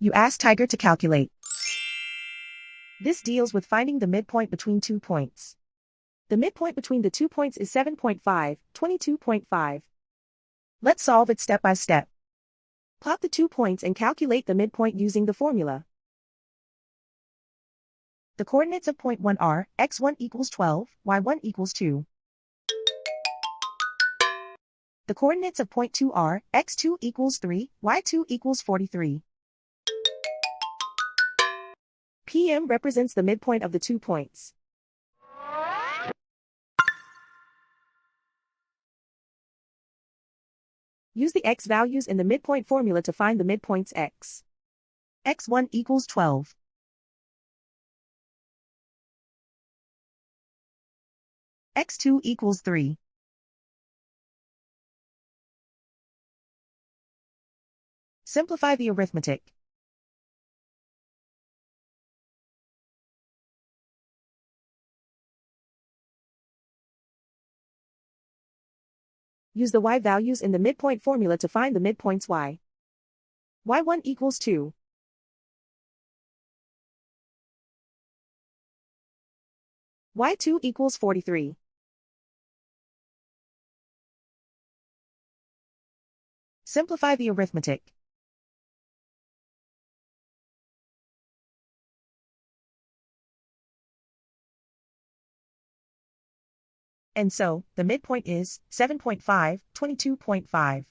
You ask Tiger to calculate. This deals with finding the midpoint between 2 points. The midpoint between the 2 points is 7.5, 22.5. Let's solve it step by step. Plot the 2 points and calculate the midpoint using the formula. The coordinates of point 1 are x1 equals 12, y1 equals 2. The coordinates of point 2 are x2 equals 3, y2 equals 43. PM represents the midpoint of the 2 points. Use the x values in the midpoint formula to find the midpoints x. x1 equals 12. x2 equals 3. Simplify the arithmetic. Use the y values in the midpoint formula to find the midpoints y. y1 equals 2. y2 equals 43. Simplify the arithmetic. And so, the midpoint is 7.5, 22.5.